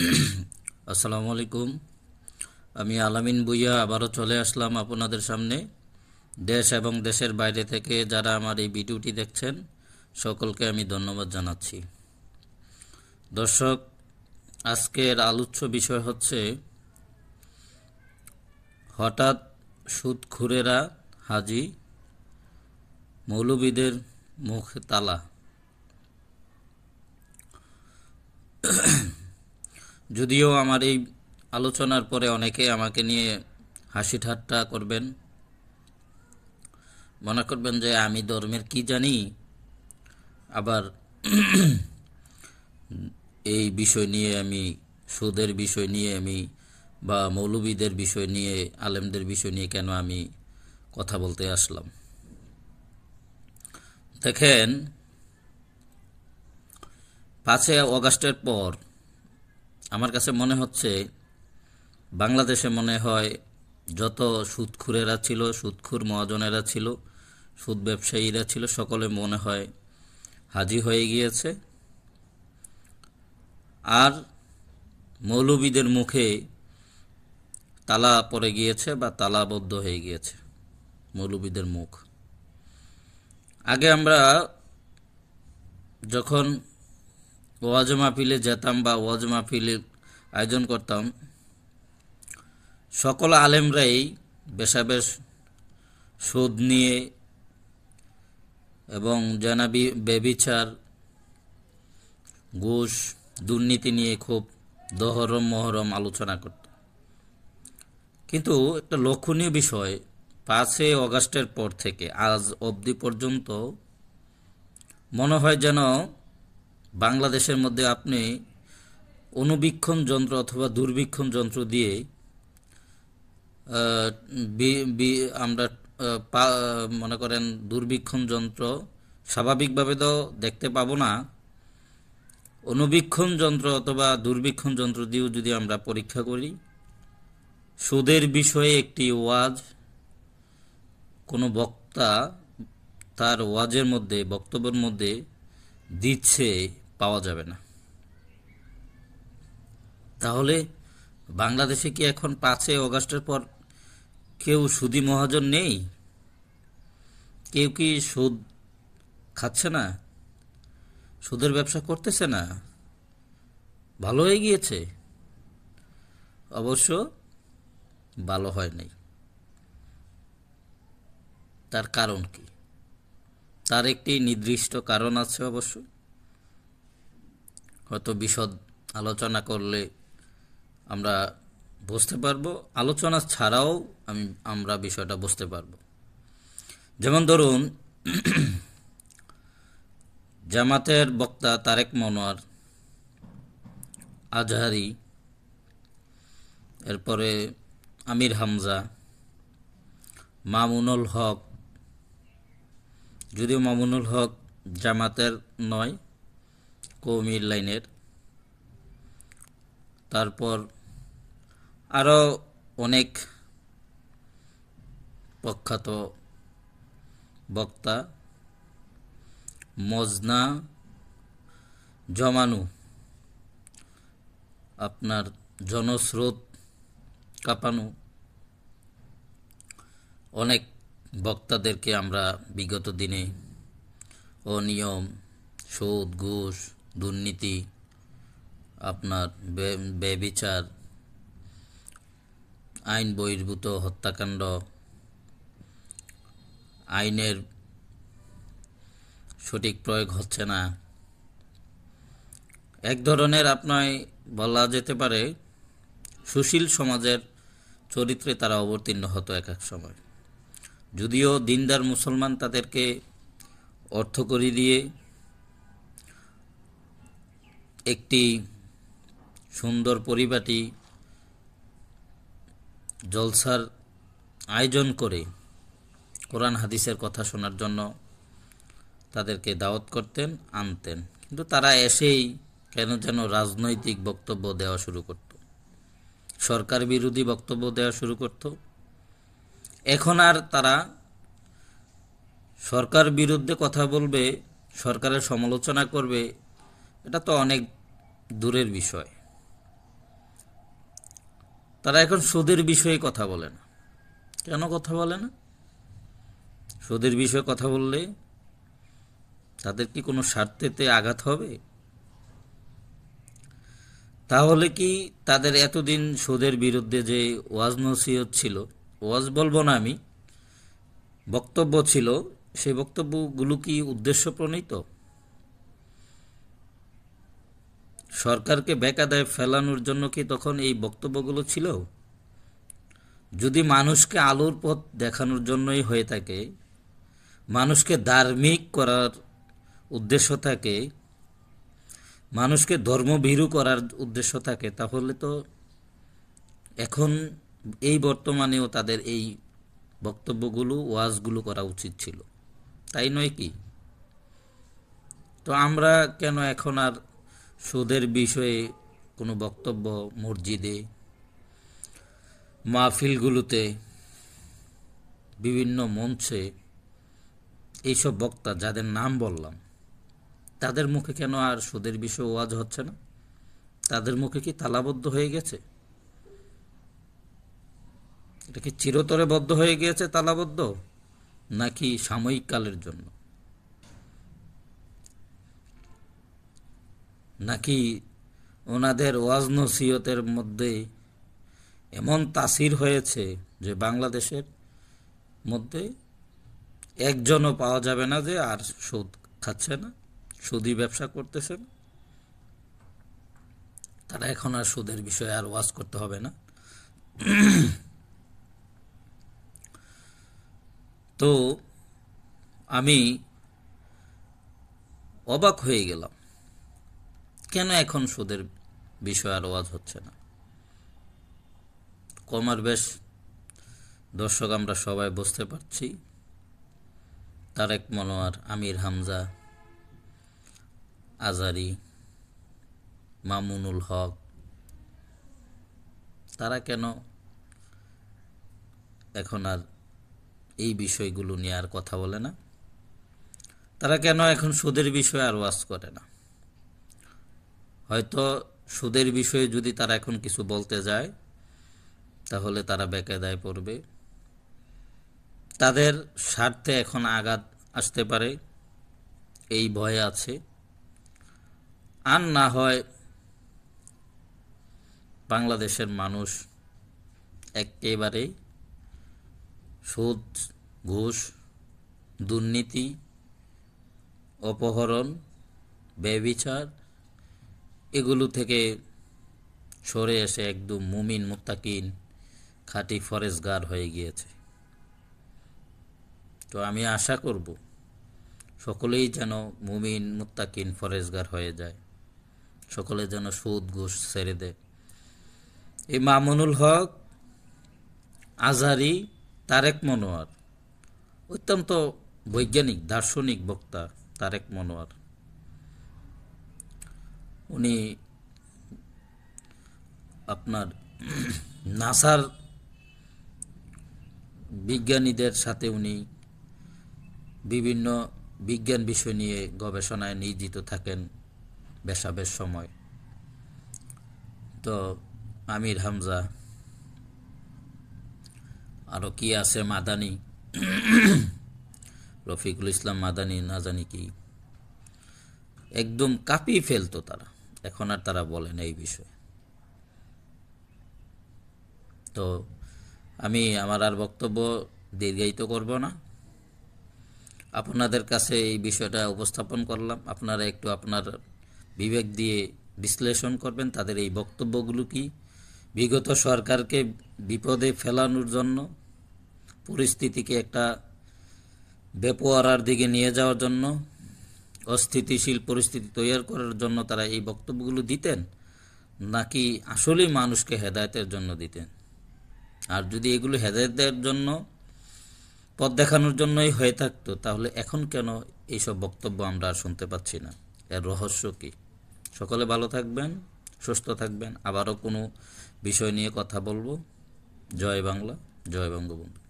আসসালামু আলাইকুম। আমি আলামিন ভুঁইয়া আবারও চলে আসলাম আপনাদের সামনে। দেশ এবং দেশের বাইরে থেকে যারা আমার এই ভিডিওটি দেখছেন সকলকে আমি ধন্যবাদ জানাচ্ছি। দর্শক, আজকের আলোচ্য বিষয় হচ্ছে হঠাৎ সুদখোরেরা হাজি, মৌলবীদের মুখে তালা। যদিও আমার এই আলোচনার পরে অনেকে আমাকে নিয়ে হাসি ঠাট্টা করবেন, মনে করবেন যে আমি ধর্মের কি জানি, আবার এই বিষয় নিয়ে আমি সুদের বিষয় নিয়ে আমি বা মৌলবীদের বিষয় নিয়ে আলেমদের বিষয় নিয়ে কেন আমি কথা বলতে আসলাম। দেখেন, 5 অগাস্টের পর আমার কাছে মনে হচ্ছে বাংলাদেশে মনে হয় যত সুদখোরেরা ছিল, সুদখোর মহাজনেরা ছিল, সুদ ব্যবসায়ীরা ছিল, সকলে মনে হয় হাজি হয়ে গিয়েছে। আর মৌলবীদের মুখে তালা পড়ে গিয়েছে বা তালাবদ্ধ হয়ে গিয়েছে মৌলবীদের মুখ। আগে আমরা যখন ওয়াজ মাহফিলে যেতাম বা ওয়াজ মাহফিলে আয়োজন করতাম, সকল আলেমরাই বেশাবেশ সুদ নিয়ে এবং জানাবি বেবিচার, ঘুষ, দুর্নীতি নিয়ে খুব দহরম মহরম আলোচনা করত। কিন্তু একটা লক্ষণীয় বিষয়, 5 অগাস্টের পর থেকে আজ অবধি পর্যন্ত মনে হয় যেন বাংলাদেশের মধ্যে আপনি অনুবীক্ষণ যন্ত্র অথবা দূরবীক্ষণ যন্ত্র দিয়ে আমরা মনে করেন দূরবীক্ষণ যন্ত্র স্বাভাবিকভাবে তো দেখতে পাবো না, অনুবীক্ষণ যন্ত্র অথবা দূরবীক্ষণ যন্ত্র দিয়েও যদি আমরা পরীক্ষা করি, সুদের বিষয়ে একটি ওয়াজ কোনো বক্তা তার ওয়াজের মধ্যে, বক্তব্যের মধ্যে দিচ্ছে, পাওয়া যাবে না। তাহলে বাংলাদেশে কি এখন 5 অগাস্টের পর কেউ সুদী মহাজন নেই? কেউ কি সুদ খাচ্ছে না? সুদের ব্যবসা করতেছে না? ভালো হয়ে গিয়েছে? অবশ্য ভালো হয় নাই। তার কারণ কি? তার একটি নির্দিষ্ট কারণ আছে অবশ্য, হয়তো বিশদ আলোচনা করলে আমরা বুঝতে পারবো, আলোচনা ছাড়াও আমরা বিষয়টা বুঝতে পারবো। যেমন ধরুন, জামাতের বক্তা তারেক মনোয়ার, আজহারি, এরপরে আমির হামজা, মামুনুল হক, যদিও মামুনুল হক জামাতের নয়, কওমি লাইনের, তারপর আরও অনেক প্রখ্যাত বক্তা, মজনা জমানু, আপনার জনস্রোত কাঁপানো অনেক বক্তাদেরকে আমরা বিগত দিনে অনিয়ম, সুদ, ঘুষ, দুর্নীতি, আপনার ব্যভিচার, আইন বহির্ভূত হত্যাকাণ্ড, আইনের সঠিক প্রয়োগ হচ্ছে না, এক ধরনের আপনার বলা যেতে পারে সুশীল সমাজের চরিত্রে তারা অবতীর্ণ হতো এক এক সময়। যদিও দিনদার মুসলমান তাদেরকে অর্থকড়ি দিয়ে একটি সুন্দর পরিপাটি জলসার আয়োজন করে কোরআন হাদিসের কথা শোনার জন্য তাদেরকে দাওয়াত করতেন, আনতেন, কিন্তু তারা এসেই কেন যেন রাজনৈতিক বক্তব্য দেওয়া শুরু করত, সরকার বিরোধী বক্তব্য দেওয়া শুরু করত। এখন আর তারা সরকার বিরুদ্ধে কথা বলবে, সরকারের সমালোচনা করবে, এটা তো অনেক দূরের বিষয়। তারা এখন সুদের বিষয়ে কথা বলে না। কেন কথা বলে না? সুদের বিষয়ে কথা বললে তাদের কি কোনো স্বার্থেতে আঘাত হবে? তাহলে কি তাদের এতদিন সুদের বিরুদ্ধে যে ওয়াজ নসিহত ছিল, ওয়াজ বলবো না আমি, বক্তব্য ছিল, সেই বক্তব্যগুলো কি উদ্দেশ্য প্রণীত? সরকারকে বেকায়দায় ফেলানোর জন্য কি তখন এই বক্তব্যগুলো ছিল? যদি মানুষকে আলোর পথ দেখানোর জন্যই হয়ে থাকে, মানুষকে ধার্মিক করার উদ্দেশ্য থাকে, মানুষকে ধর্মভীরু করার উদ্দেশ্য থাকে, তাহলে তো এখন এই বর্তমানেও তাদের এই বক্তব্যগুলো, ওয়াজগুলো করা উচিত ছিল, তাই নয় কি? তো আমরা কেন এখন আর সুদের বিষয়ে কোনো বক্তব্য মসজিদে, মাহফিলগুলোতে, বিভিন্ন মঞ্চে এইসব বক্তা যাদের নাম বললাম, তাদের মুখে কেন আর সুদের বিষয়ে ওয়াজ হচ্ছে না? তাদের মুখে কি তালাবদ্ধ হয়ে গেছে? এটা কি চিরতরে বদ্ধ হয়ে গিয়েছে, তালাবদ্ধ, নাকি সাময়িক কালের জন্য? নাকি ওনাদের ওয়াজ নসিহতের মধ্যে এমন তাসির হয়েছে যে বাংলাদেশের মধ্যে একজনও পাওয়া যাবে না যে আর সুদ খাচ্ছে না, সুদি ব্যবসা করতেছে না? তারা এখন আর সুদের বিষয়ে আর ওয়াজ করতে হবে না। তো আমি অবাক হয়ে গেলাম, কেন এখন সুদের বিষয়ে আর ওয়াজ হচ্ছে না? কমার বেশ দর্শক আমরা সবাই বুঝতে পারছি, তারেক মনোয়ার, আমির হামজা, আজারি, মামুনুল হক, তারা কেন এখন আর এই বিষয়গুলো নিয়ে আর কথা বলে না? তারা কেন এখন সুদের বিষয়ে আর ওয়াজ করে না? হয়তো সুদের বিষয়ে যদি তারা এখন কিছু বলতে যায়, তাহলে তারা বেকায়দায় পড়বে, তাদের স্বার্থে এখন আঘাত আসতে পারে, এই ভয় আছে। আর না হয় বাংলাদেশের মানুষ একেবারে সুদ, ঘুষ, দুর্নীতি, অপহরণ, ব্যভিচার এগুলো থেকে সরে এসে একদম মুমিন মুত্তাকিন খাঁটি ফরেজগার হয়ে গিয়েছে। তো আমি আশা করব সকলেই যেন মুমিন মুত্তাকিন ফরেজগার হয়ে যায়, সকলে যেন সুদ ঘুষ ছেড়ে দেয়। এই মামুনুল হক, আজহারি, তারেক মনোয়ার, অত্যন্ত বৈজ্ঞানিক দার্শনিক বক্তা তারেক মনোয়ার, উনি আপনার নাসার বিজ্ঞানীদের সাথে উনি বিভিন্ন বিজ্ঞান বিষয় নিয়ে গবেষণায় নিয়োজিত থাকেন বেশ সময়। তো আমির হামজা, আরও কি আছে, মাদানি, রফিকুল ইসলাম মাদানি, না জানি কি, একদম কাঁপিয়ে ফেলতো তারা, এখন আর তারা বলেন এই বিষয়ে। তো আমি আমার আর বক্তব্য দীর্ঘায়িত করব না, আপনাদের কাছে এই বিষয়টা উপস্থাপন করলাম, আপনারা একটু আপনার বিবেক দিয়ে বিশ্লেষণ করবেন তাদের এই বক্তব্যগুলো কি বিগত সরকারকে বিপদে ফেলানোর জন্য, পরিস্থিতিকে একটা বেপরোয়ার দিকে নিয়ে যাওয়ার জন্য, অস্থিতিশীল পরিস্থিতি তৈরি করার জন্য তারা এই বক্তব্যগুলো দিতেন, নাকি আসলেই মানুষকে হেদায়েতের জন্য দিতেন? আর যদি এগুলো হেদায়েতের জন্য, পথ দেখানোর জন্যই হয়ে থাকতো, তাহলে এখন কেন এইসব বক্তব্য আমরা আর শুনতে পাচ্ছি না? এর রহস্য কি? সকলে ভালো থাকবেন, সুস্থ থাকবেন, আবারও কোনো বিষয় নিয়ে কথা বলবো। জয় বাংলা, জয় বঙ্গবন্ধু।